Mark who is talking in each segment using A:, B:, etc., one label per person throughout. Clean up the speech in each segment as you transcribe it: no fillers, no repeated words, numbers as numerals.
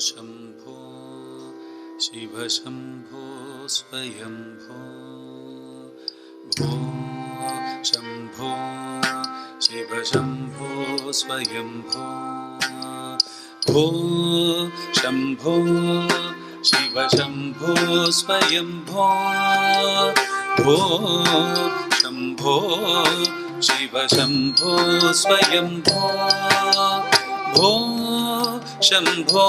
A: शम्भो शिव शम्भो स्वयम्भो भो शम्भो शिव शम्भो स्वयम्भो भो शम्भो शिव शम्भो स्वयम्भो भो शम्भो शिव शम्भो स्वयम्भो भो शम्भो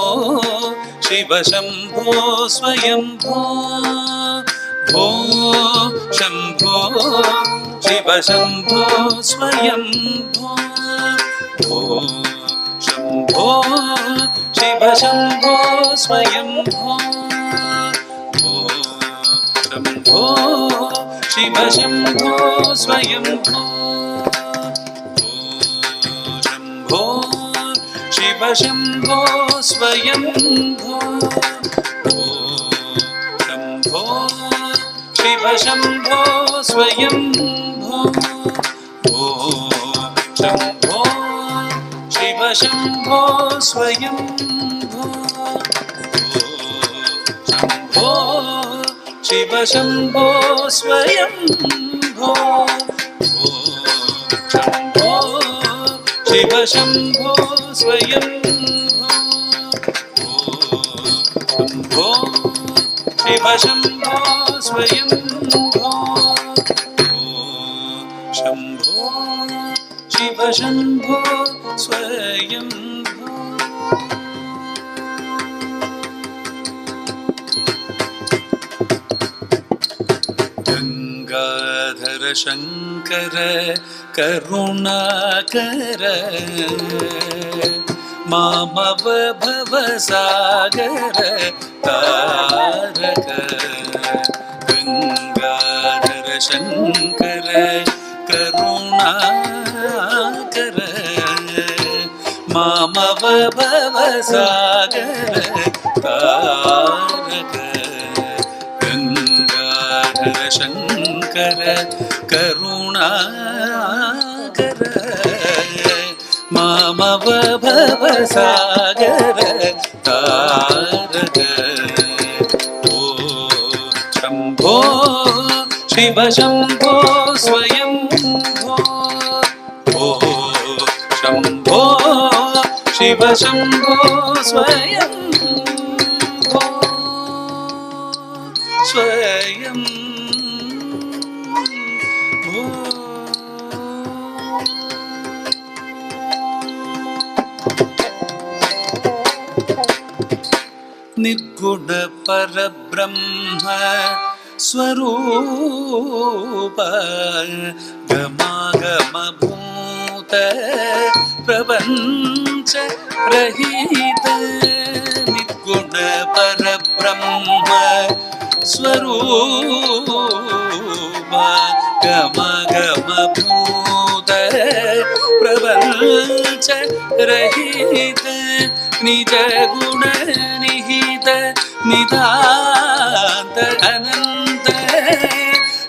A: शिव शम्भो स्वयम्भो भो शम्भो शिव शम्भो स्वयम्भो भो शम्भो शिव शम्भो स्वयम्भो भो शम्भो शिव शम्भो स्वयम्भो भो शिव शम्भो स्वयम्भो भो शम्भो शिव शम्भो स्वयम्भो भो शम्भो शिव शम्भो स्वयम्भो भो शम्भो शिव शम्भो स्वयम्भो भो शम्भो शिव शम्भो स्वयम्भो शम्भो शिव शम्भो स्वयम्भो शम्भो शिव शम्भो स्वयम्भो गंगाधर शंकर करुणाकर मामव भवसागर तारक गंगाधर शंकर करुणाकर मामव भवसागर तारक गंगाधर शंकर करुणाकर मामव भवसागर तारक ओ शम्भो शिव शम्भो स्वयम्भो ओ शम्भो शिव शम्भो स्वयम्भो स्वयम्भो निर्गुण परब्रह्म स्वरूप गमागमभूत प्रपञ्च रहित निर्गुण परब्रह्म स्वरूप गमागमभूत प्रपञ्च रहित निज गुण निहित नितांत अनंत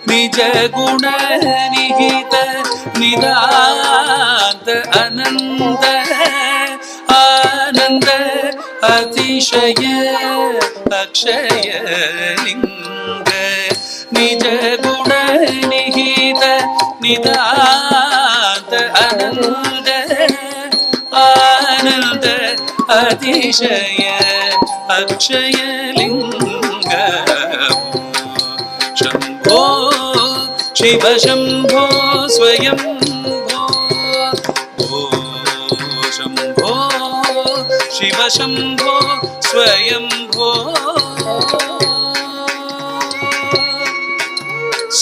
A: निज गुण निहित नितांत अनंत आनंद अतिशय अक्षय लिंग निज गुण निहित नितांत अनंत आनंद अतिशय अक्षय लिंग शम्भो शिव शम्भो स्वयम्भो भो शम्भो शिव शम्भो स्वयम्भो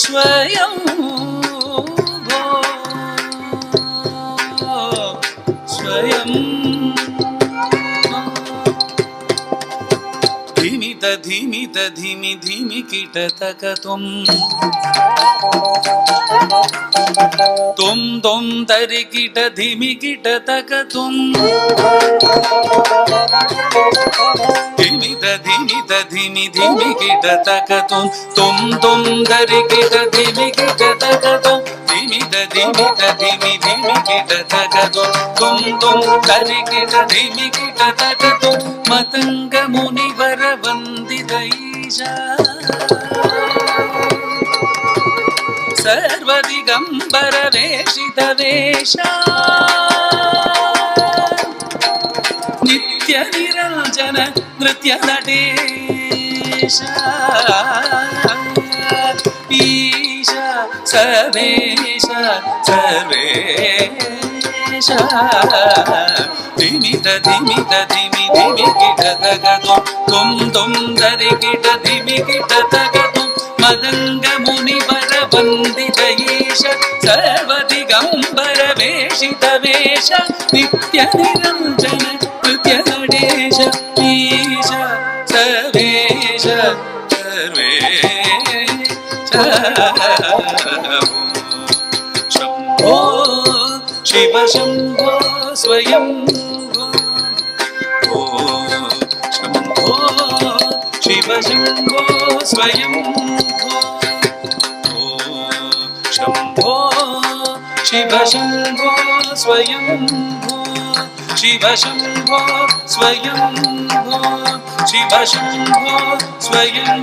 A: स्वयम्भो स्वयं धिमित धिमित धिमि धिमि कीटतक तुम तरि कीट धिमि कीटतक तुम धिमित धिमित धिमि धिमि कीटतक तुम तरि कीट धिमि कीटतक तुम ಧಿಮಿದ ಧಿಮಿದ ಧಿಮಿ ಧಿಮಿ ಕಿಟ ತಗದು ತುಂ ತುಂ ತರಿ ಕಿಟ ಧಿಮಿ ಕಿಟ ತಗದು ಮತಂಗ ಮುನಿವರ ವಂದಿತ ಈಶ ಸರ್ವದಿಗಂಬರ ವೇಷಿತ ವೇಷ ನಿತ್ಯ ನಿರಂಜನ ನೃತ್ಯ ನಟೇಶ ಈಶ ಸರ್ವೇಶ ಸರ್ವೇಶ ಧಿಮಿತ ಧಿಮಿತ ಧಿಮಿ ಧಿಮಿ ಕಿಟ ತಗದು ತುಂ ತುಂ ಧರಿ ಕಿಟ ಧಿಮಿ ಕಿಟ ತಗದು ಮದಂಗ ಮುನಿವರ ವಂದಿತ ಈಶ ಸರ್ವದಿಗಂಬರ ವೇಷಿತ ವೇಷ ನಿತ್ಯ ನಿರಂಜನ ನೃತ್ಯ ನಡೆಶ ಈಶ ಸರ್ವೇಶ ಸರ್ವೇಶ ಶಂಭೋ ಶಿವ ಶಂಭೋ ಸ್ವಯಂ ಭೋ ಶಂಭೋ ಶಿವ ಶಂಭೋ ಸ್ವಯಂ ಶಂಭೋ ಶಿವ ಶಂಭೋ ಸ್ವಯಂ ಶಿವ ಶಂಭೋ ಸ್ವಯಂ ಶಿವ ಶಂಭೋ ಸ್ವಯಂ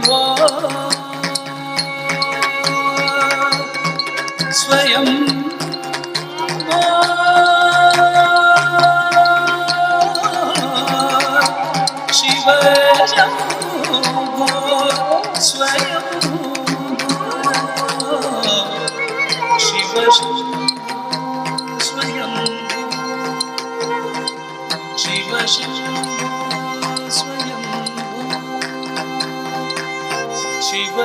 A: ಸ್ವಯಂ ಶಿವ ಶಂಭೋ ಸ್ವಯಂ ಶಿವ ಸ್ವಯಂ ಶಿವ ಸ್ವಯಂ ಶಿವ